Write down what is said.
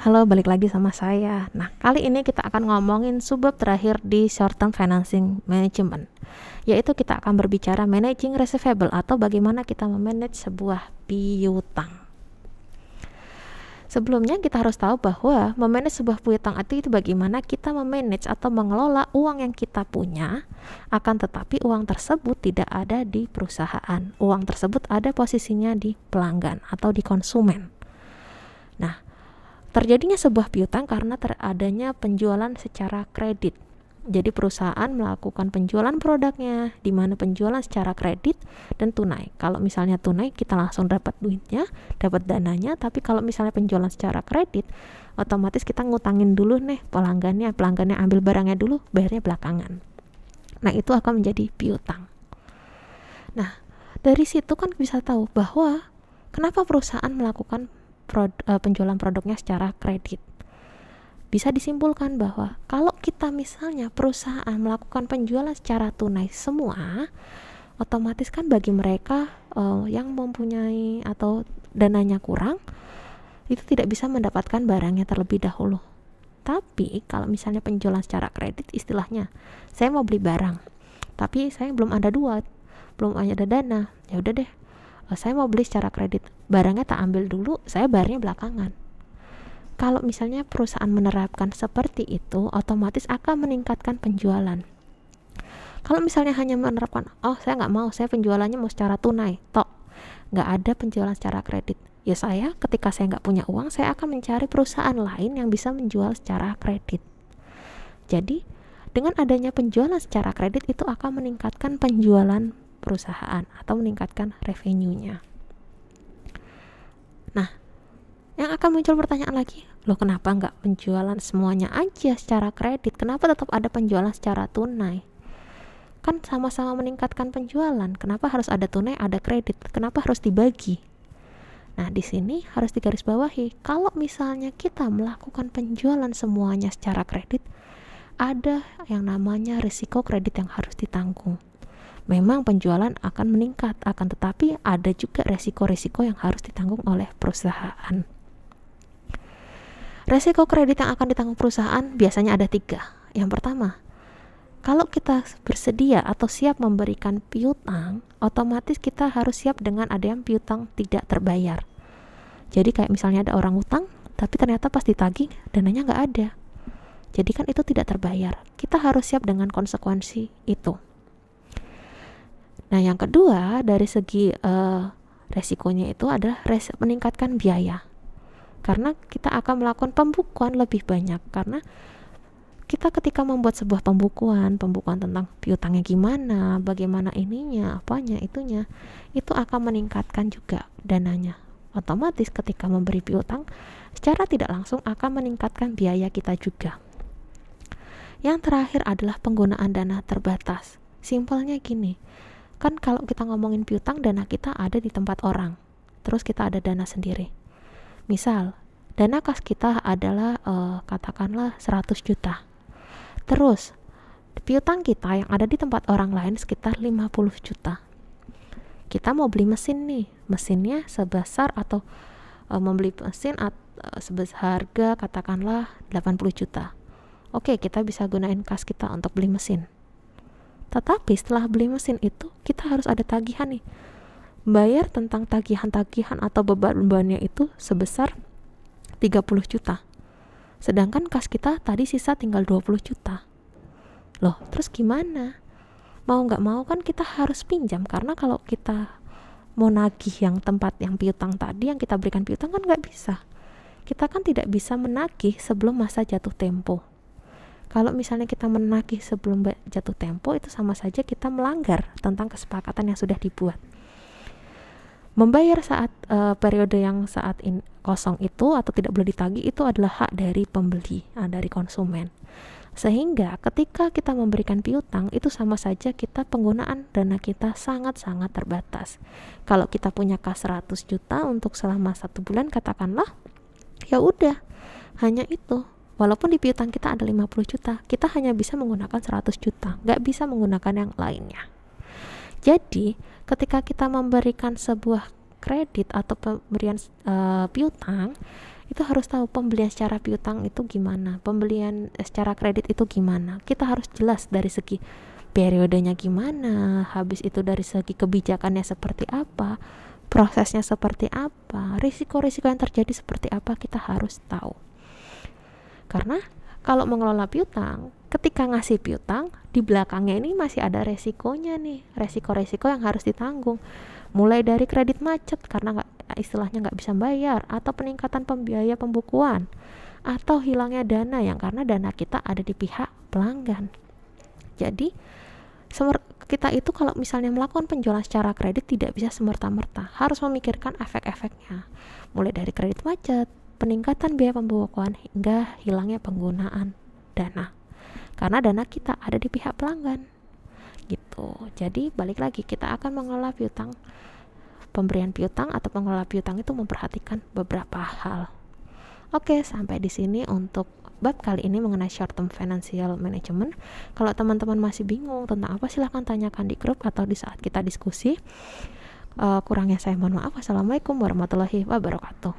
Halo, balik lagi sama saya. Nah, kali ini kita akan ngomongin subbab terakhir di short term financing management, yaitu kita akan berbicara managing receivable atau bagaimana kita memanage sebuah piutang. Sebelumnya kita harus tahu bahwa memanage sebuah piutang itu bagaimana kita memanage atau mengelola uang yang kita punya, akan tetapi uang tersebut tidak ada di perusahaan. Uang tersebut ada posisinya di pelanggan atau di konsumen. Nah, terjadinya sebuah piutang karena teradanya penjualan secara kredit. Jadi perusahaan melakukan penjualan produknya, di mana penjualan secara kredit dan tunai. Kalau misalnya tunai, kita langsung dapat duitnya, dapat dananya. Tapi kalau misalnya penjualan secara kredit, otomatis kita ngutangin dulu nih pelanggannya ambil barangnya dulu, bayarnya belakangan. Nah, itu akan menjadi piutang. Nah, dari situ kan bisa tahu bahwa kenapa perusahaan melakukan penjualan produknya secara kredit. Bisa disimpulkan bahwa kalau kita misalnya perusahaan melakukan penjualan secara tunai semua, otomatis kan bagi mereka yang mempunyai atau dananya kurang, itu tidak bisa mendapatkan barangnya terlebih dahulu. Tapi kalau misalnya penjualan secara kredit, istilahnya saya mau beli barang, tapi saya belum ada duit, belum ada dana, ya udah deh, saya mau beli secara kredit, barangnya tak ambil dulu, saya bayarnya belakangan. Kalau misalnya perusahaan menerapkan seperti itu, otomatis akan meningkatkan penjualan. Kalau misalnya hanya menerapkan, saya nggak mau, saya penjualannya mau secara tunai, nggak ada penjualan secara kredit, ya saya ketika saya nggak punya uang, saya akan mencari perusahaan lain yang bisa menjual secara kredit. Jadi dengan adanya penjualan secara kredit itu akan meningkatkan penjualan perusahaan atau meningkatkan revenue-nya. Nah, yang akan muncul pertanyaan lagi, kenapa nggak penjualan semuanya aja secara kredit? Kenapa tetap ada penjualan secara tunai? Kan sama-sama meningkatkan penjualan. Kenapa harus ada tunai, ada kredit? Kenapa harus dibagi? Nah, di sini harus digarisbawahi, kalau misalnya kita melakukan penjualan semuanya secara kredit, ada yang namanya risiko kredit yang harus ditanggung. Memang penjualan akan meningkat, akan tetapi ada juga resiko-resiko yang harus ditanggung oleh perusahaan. Resiko kredit yang akan ditanggung perusahaan biasanya ada 3. Yang pertama, kalau kita bersedia atau siap memberikan piutang, otomatis kita harus siap dengan ada yang piutang tidak terbayar. Jadi kayak misalnya ada orang utang, tapi ternyata pas ditagih dananya nggak ada. Jadi kan itu tidak terbayar. Kita harus siap dengan konsekuensi itu. Nah, yang kedua dari segi resikonya itu adalah meningkatkan biaya. Karena kita akan melakukan pembukuan lebih banyak. Karena kita ketika membuat sebuah pembukuan tentang piutangnya gimana, bagaimana ininya, apanya, itunya, itu akan meningkatkan juga dananya. Otomatis ketika memberi piutang, secara tidak langsung akan meningkatkan biaya kita juga. Yang terakhir adalah penggunaan dana terbatas. Simpelnya gini, kan kalau kita ngomongin piutang, dana kita ada di tempat orang, terus kita ada dana sendiri. Misal, dana kas kita adalah katakanlah 100 juta. Terus, piutang kita yang ada di tempat orang lain sekitar 50 juta. Kita mau beli mesin nih, mesinnya sebesar atau membeli mesin sebesar harga katakanlah 80 juta. Oke, kita bisa gunain kas kita untuk beli mesin. Tetapi setelah beli mesin itu, kita harus ada tagihan nih. Bayar tentang tagihan-tagihan atau beban-bebannya itu sebesar 30 juta. Sedangkan kas kita tadi sisa tinggal 20 juta. Terus gimana? Mau nggak mau kan kita harus pinjam. Karena kalau kita mau nagih yang tempat yang piutang tadi, yang kita berikan piutang kan nggak bisa. Kita kan tidak bisa menagih sebelum masa jatuh tempo. Kalau misalnya kita menagih sebelum jatuh tempo, itu sama saja kita melanggar tentang kesepakatan yang sudah dibuat. Membayar saat periode yang saat ini kosong itu atau tidak boleh ditagih itu adalah hak dari pembeli, dari konsumen. Sehingga ketika kita memberikan piutang, itu sama saja kita penggunaan dana kita sangat-sangat terbatas. Kalau kita punya kas 100 juta untuk selama 1 bulan katakanlah, ya udah, hanya itu. Walaupun di piutang kita ada 50 juta, kita hanya bisa menggunakan 100 juta, nggak bisa menggunakan yang lainnya. Jadi, ketika kita memberikan sebuah kredit atau pemberian piutang, itu harus tahu pembelian secara piutang itu gimana, pembelian secara kredit itu gimana. Kita harus jelas dari segi periodenya gimana, habis itu dari segi kebijakannya seperti apa, prosesnya seperti apa, risiko-risiko yang terjadi seperti apa, kita harus tahu. Karena kalau mengelola piutang, ketika ngasih piutang, di belakangnya ini masih ada resikonya nih, resiko-resiko yang harus ditanggung. Mulai dari kredit macet karena istilahnya nggak bisa bayar, atau peningkatan biaya pembukuan, atau hilangnya dana yang karena dana kita ada di pihak pelanggan. Jadi kita itu kalau misalnya melakukan penjualan secara kredit tidak bisa semerta-merta, harus memikirkan efek-efeknya, mulai dari kredit macet, peningkatan biaya pembukuan, hingga hilangnya penggunaan dana karena dana kita ada di pihak pelanggan gitu. Jadi balik lagi, kita akan mengelola piutang, pemberian piutang atau pengelola piutang itu memperhatikan beberapa hal. Oke, sampai di sini untuk bab kali ini mengenai short term financial management. Kalau teman-teman masih bingung tentang apa, silahkan tanyakan di grup atau di saat kita diskusi. Kurangnya saya mohon maaf. Wassalamualaikum warahmatullahi wabarakatuh.